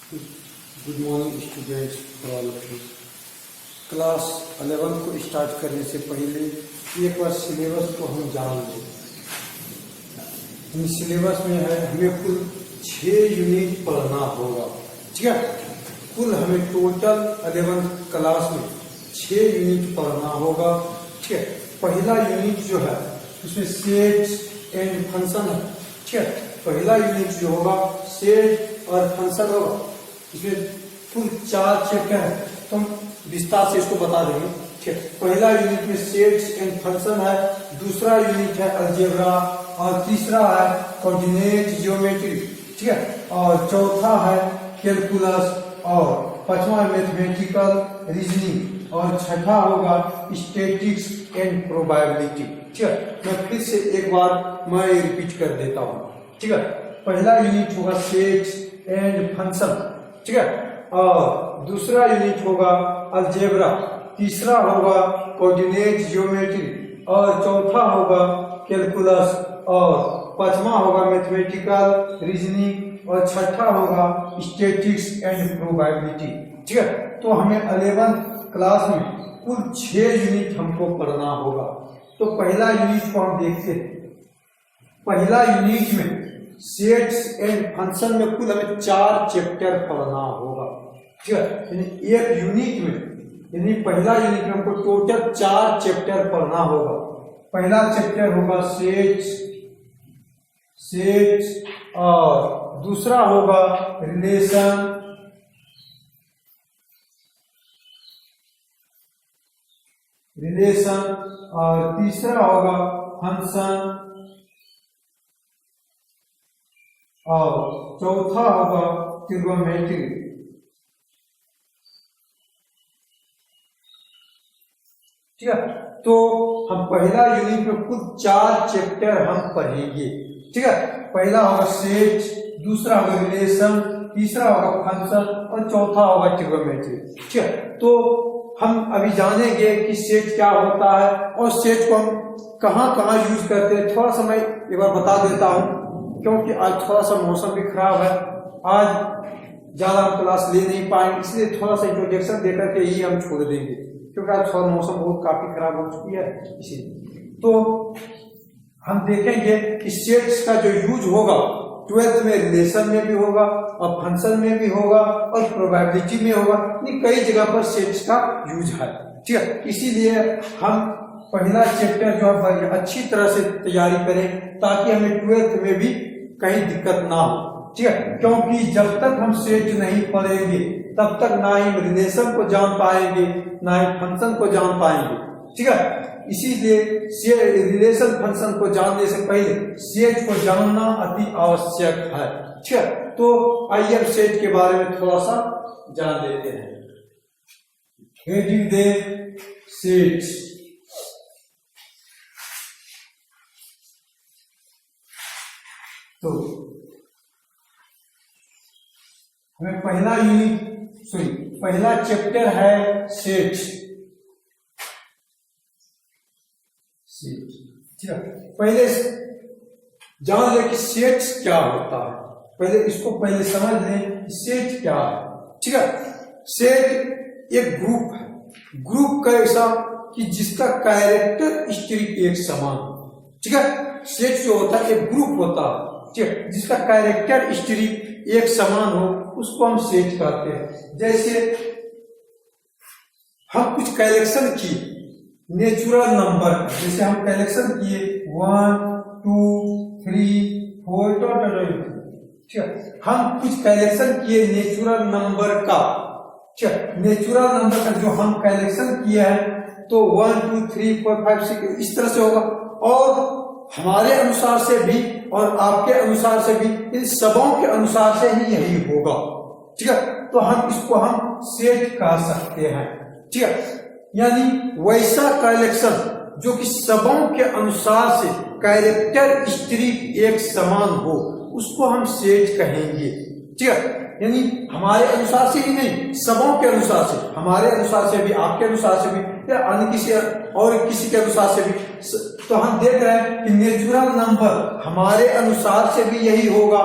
Good morning students for all of you. Class 11 को start करने से पहले एक बार सिलेबस को हम जान लें। सिलेबस में है हमें कुल 6 यूनिट पढ़ना होगा, ठीक है। कुल हमें टोटल 11 क्लास में 6 यूनिट पढ़ना होगा, ठीक है। पहला यूनिट जो है उसमें सेट्स एंड फंक्शन है, ठीक है। पहला यूनिट जो होगा सेट और फंक्शन होगा। इसमें कुल 4 चैप्टर है, तो हम विस्तार से इसको बता देंगे, ठीक है। पहला यूनिट में सेट्स एंड फंक्शन है, दूसरा यूनिट है अलजेब्रा, और तीसरा है कोऑर्डिनेट ज्योमेट्री, ठीक है। और चौथा है कैलकुलस, और पांचवा मैथमेटिकल रीजनिंग, और छठा होगा स्टैटिस्टिक्स एंड प्रोबेबिलिटी, ठीक है। मैं फिर से एक बार मैं रिपीट कर देता हूँ, ठीक है। पहला यूनिट होगा सेट्स एंड फंक्शन, ठीक है। और दूसरा यूनिट होगा अलजेब्रा, तीसरा होगा कोऑर्डिनेट ज्योमेट्री, और चौथा होगा कैलकुलस, और पांचवा होगा मैथमेटिकल रीजनिंग, और छठा होगा स्टैटिस्टिक्स एंड प्रोबेबिलिटी, ठीक है। तो हमें 11 क्लास में कुल 6 यूनिट हमको पढ़ना होगा। तो पहला यूनिट को हम देखते हैं। पहला यूनिट में सेट्स एंड फंक्शन में कुल हमें 4 चैप्टर पढ़ना होगा, ठीक है। यानी एक यूनिट में, यानी पहला यूनिट में हमको टोटल 4 चैप्टर पढ़ना होगा। पहला चैप्टर होगा सेट्स, और दूसरा होगा रिलेशन, और तीसरा होगा फंक्शन, और चौथा होगा ट्रिग्नोमेट्री, ठीक है। तो हम पहला यूनिट में कुल 4 चैप्टर हम पढ़ेंगे, ठीक है। पहला होगा सेट, दूसरा होगा रिलेशन, तीसरा होगा फंक्शन, और चौथा होगा ट्रिग्नोमेट्री, ठीक है। तो हम अभी जानेंगे कि सेट क्या होता है और सेट को हम कहाँ कहाँ यूज करते हैं। थोड़ा सा मैं एक बार बता देता हूँ, क्योंकि आज थोड़ा सा मौसम भी खराब है, आज ज्यादा हम क्लास ले नहीं पाएंगे, इसलिए थोड़ा सा इंट्रोडक्शन देकर के ही हम छोड़ देंगे, क्योंकि आज थोड़ा मौसम बहुत काफी खराब हो चुकी है। इसीलिए तो हम देखेंगे कि सेट्स का जो यूज होगा 12th में रिलेशन में भी होगा, और फंक्शन में भी होगा, और प्रोबेबिलिटी में होगा, कई जगह पर सेट्स का यूज है, ठीक है। इसीलिए हम पहला चैप्टर जो है अच्छी तरह से तैयारी करें, ताकि हमें 12th में भी कहीं दिक्कत ना हो, ठीक है। क्योंकि जब तक हम सेट नहीं पढ़ेंगे तब तक ना ही रिलेशन को जान पाएंगे, ना ही फंक्शन को जान पाएंगे, ठीक है। इसीलिए रिलेशन फंक्शन को जानने से पहले सेट को जानना अति आवश्यक है, ठीक है। तो आइए अब सेट के बारे में थोड़ा सा जान लेते हैं। हेडिंग दे सेट्स। तो हमें पहला चैप्टर है सेट्स, ठीक है। पहले जान ले कि सेट्स क्या होता है, पहले समझ लें सेट क्या है, ठीक है। सेट एक ग्रुप है, ग्रुप कैसा कि जिसका कैरेक्टरिस्टिक एक समान, ठीक है। सेट जो होता है एक ग्रुप होता है, ठीक है, जिसका कैरेक्टरिस्टिक एक समान हो, उसको हम सेट कहते हैं। जैसे हम कुछ कलेक्शन किए नेचुरल नंबर, जैसे हम कलेक्शन किए 1 2 3 4 टोटल, ठीक है। हम कुछ कलेक्शन किए नेचुरल नंबर का, ठीक है। नेचुरल नंबर का जो हम कलेक्शन किए हैं, तो 1 2 3 4 5 6 इस तरह से होगा, और हमारे अनुसार से भी और आपके अनुसार से भी, इन सबों के अनुसार से ही यही होगा, ठीक है। तो हम इसको हम सेट कह सकते हैं, ठीक है। यानी वैसा कलेक्शन जो कि सबों के अनुसार से कैरेक्टरिस्टिक एक समान हो, उसको हम सेट कहेंगे, ठीक है। यानी हमारे अनुसार से ही नहीं, सबों के अनुसार से, हमारे अनुसार से भी, आपके अनुसार से भी, या अन्य किसी के अनुसार से भी। तो हम देख रहे हैं कि नेचुरल नंबर हमारे अनुसार से भी यही होगा,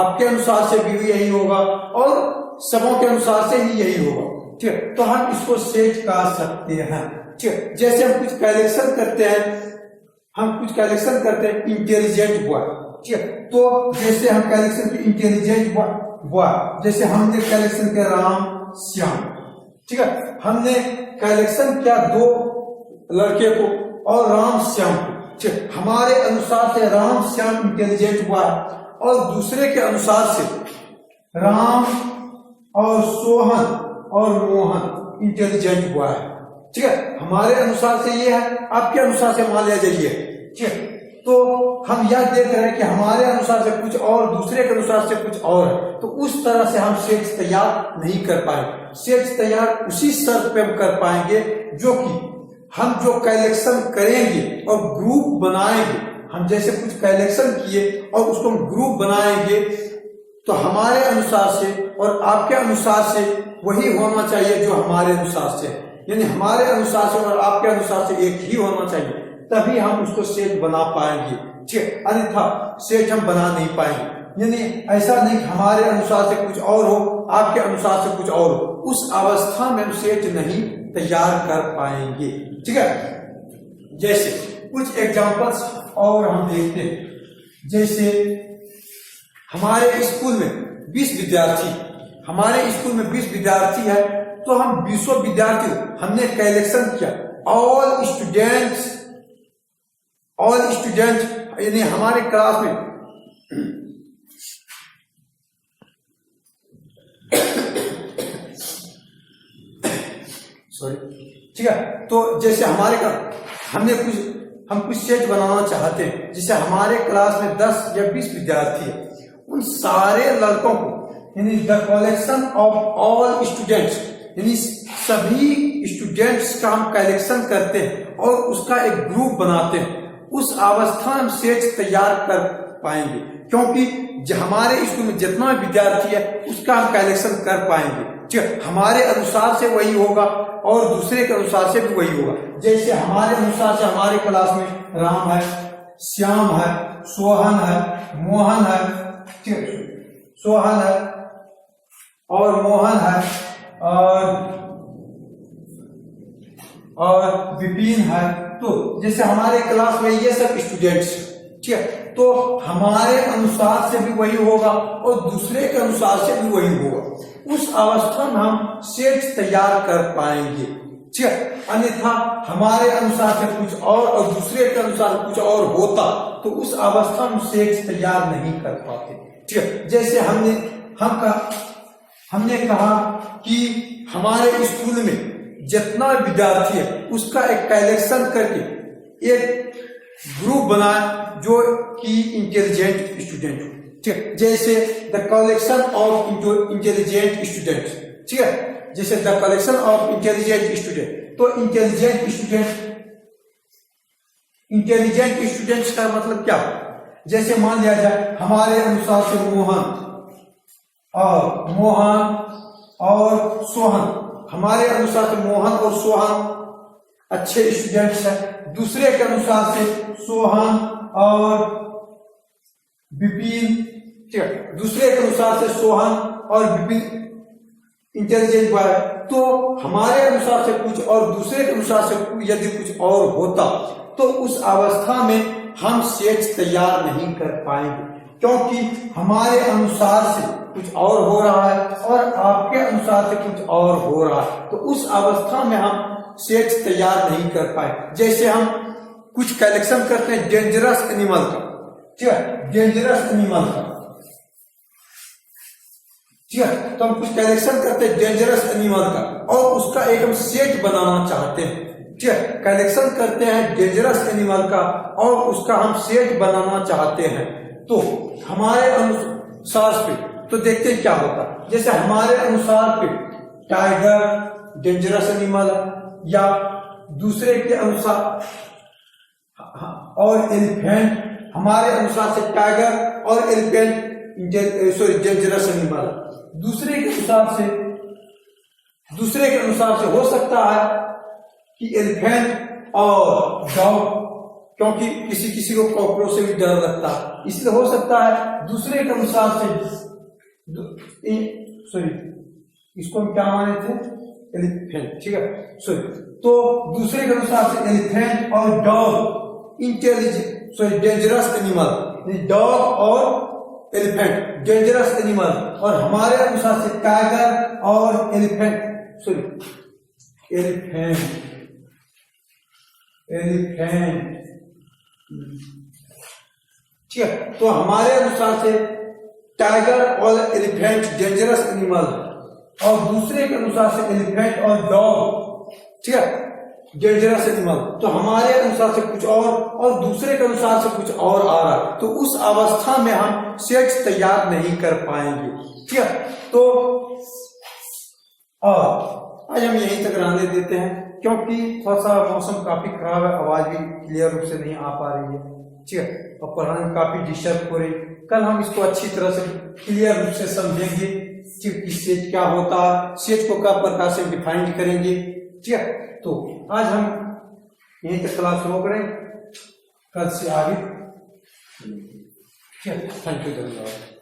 आपके अनुसार से भी यही होगा, और सबों के अनुसार से ही यही होगा, ठीक है। तो हम इसको सेट कर सकते हैं, ठीक है। जैसे हम कुछ कैलकुलेशन करते हैं, इंटेलिजेंट बॉय, ठीक है। तो जैसे हम कैलकुलेशन के इंटेलिजेंट बॉय, जैसे हमने कैलकुलेशन किया राम श्याम, ठीक है। हमने कैलकुलेशन किया दो लड़के को और राम श्याम को, ठीक है। हमारे अनुसार से राम श्याम इंटेलिजेंट बॉय और दूसरे के अनुसार से राम और सोहन और मोहन इंटेलिजेंट बॉय, ठीक है। हमारे अनुसार से ये है, आपके अनुसार से मान लिया जाइए, ठीक है। तो हम यह देख रहे हैं कि हमारे अनुसार से कुछ और, दूसरे के अनुसार से कुछ और है, तो उस तरह से हम सेट्स तैयार नहीं कर पाएंगे। सेट्स तैयार उसी शर्त पे हम कर पाएंगे जो कि हम जो कैलकुलेशन करेंगे और ग्रुप बनाएंगे, हम जैसे कुछ कैलकुलेशन किए और उसको हम ग्रुप बनाएंगे, तो हमारे अनुसार से और आपके अनुसार से वही होना चाहिए जो हमारे अनुसार से, यानी हमारे अनुसार से और आपके अनुसार से एक ही होना चाहिए, तभी हम उसको सेट बना पाएंगे, ठीक है। अन्यथा सेट हम बना नहीं पाएंगे। यानी ऐसा नहीं हमारे अनुसार से कुछ और हो, आपके अनुसार से कुछ और हो, उस अवस्था में हम सेट नहीं तैयार कर पाएंगे, ठीक है। जैसे कुछ एग्जांपल्स और हम देखते हैं। जैसे हमारे स्कूल में 20 विद्यार्थी है, तो हम 20 विद्यार्थी हमने कैलकुलेशन किया, ऑल स्टूडेंट यानी हमारे क्लास में सॉरी, ठीक है। तो जैसे हमारे हम कुछ सेट बनाना चाहते हैं, जैसे हमारे क्लास में 10 या 20 विद्यार्थी है, उन सारे लड़कों को यानी the collection of all students, यानी सभी स्टूडेंट्स का हम कलेक्शन करते हैं और उसका एक ग्रुप बनाते हैं, उस अवस्था में हम सेट तैयार कर पाएंगे, क्योंकि हमारे स्कूल में जितना विद्यार्थी है उसका हम कलेक्शन कर पाएंगे, ठीक है। हमारे अनुसार से वही होगा और दूसरे के अनुसार से भी वही होगा। जैसे हमारे अनुसार से हमारे क्लास में राम है, श्याम है, सोहन है, मोहन है, ठीक है, सोहन है और मोहन है और विपिन है। तो जैसे हमारे क्लास में ये सब स्टूडेंट्स, ठीक है, तो हमारे अनुसार से भी वही होगा और दूसरे के अनुसार से भी वही होगा। उस अवस्था में हम सेट तैयार कर पाएंगे, ठीक है। अन्यथा हमारे अनुसार से कुछ और दूसरे के अनुसार कुछ और होता, तो उस अवस्था में सेट तैयार नहीं कर पाते, ठीक है। जैसे हमने कहा कि हमारे स्कूल में जितना विद्यार्थी है उसका एक कलेक्शन करके एक ग्रुप बनाए जो कि इंटेलिजेंट स्टूडेंट हो, ठीक है। जैसे the collection of intelligent student, ठीक है। जैसे the collection of intelligent student, तो इंटेलिजेंट स्टूडेंट्स का मतलब क्या? जैसे मान लिया जाए हमारे अनुसार से मोहन और सोहन, हमारे अनुसार से मोहन और सोहन अच्छे स्टूडेंट्स हैं, दूसरे के अनुसार से सोहन और विपिन, ठीक है, दूसरे के अनुसार से सोहन और विपिन इंटेलिजेंट बॉय। तो हमारे अनुसार से कुछ और दूसरे के अनुसार से यदि कुछ और होता, तो उस अवस्था में हम सेट तैयार नहीं कर पाएंगे, क्योंकि हमारे अनुसार से कुछ और हो रहा है और आपके अनुसार से कुछ और हो रहा है, तो उस अवस्था में हम सेट तैयार नहीं कर पाए। जैसे हम कुछ कलेक्शन करते हैं डेंजरस एनिमल का, ठीक है, डेंजरस एनिमल का, ठीक है, तो हम कुछ कलेक्शन करते हैं डेंजरस एनिमल का और उसका एक हम सेट बनाना चाहते हैं, ठीक है, कलेक्शन करते हैं डेंजरस एनिमल का और उसका हम सेट बनाना चाहते हैं। तो हमारे अनुसार पे तो देखते हैं क्या होता है। जैसे हमारे अनुसार पे टाइगर डेंजरस एनिमल या दूसरे के अनुसार और एलिफेंट, हमारे अनुसार से टाइगर और एलिफेंट डेंजरस एनिमल, दूसरे के अनुसार से हो सकता है कि एलिफेंट और डॉग, क्योंकि किसी को कॉकरोच से भी डर लगता है, इसलिए हो सकता है दूसरे के अनुसार से इसको हम क्या माने थे, एलिफेंट, ठीक है। तो दूसरे के अनुसार से एलिफेंट और dog intelligent dangerous animal, dog और एलिफेंट डेंजरस एनिमल, और हमारे अनुसार से टाइगर और एलिफेंट ठीक है। तो हमारे अनुसार से टाइगर और एलिफेंट डेंजरस एनिमल, और दूसरे के अनुसार से एलिफेंट और डॉग, ठीक है, डेंजरस एनिमल। तो हमारे अनुसार से कुछ और दूसरे के अनुसार से कुछ और आ रहा, तो उस अवस्था में हम सेट्स तैयार नहीं कर पाएंगे, ठीक है। तो आज हम यहीं तक रहने देते हैं, क्योंकि थोड़ा सा मौसम काफी खराब है, आवाज भी क्लियर रूप से नहीं आ पा रही है, ठीक है, और पढ़ाने में काफी डिस्टर्ब हो रही। कल हम इसको अच्छी तरह से क्लियर रूप से समझेंगे कि सेट क्या होता है, सेट को कब प्रकार से डिफाइन करेंगे, ठीक है। तो आज हम यहीं तक क्लास रोक रहे हैं, कल से आगे, ठीक है। थैंक यू, धन्यवाद।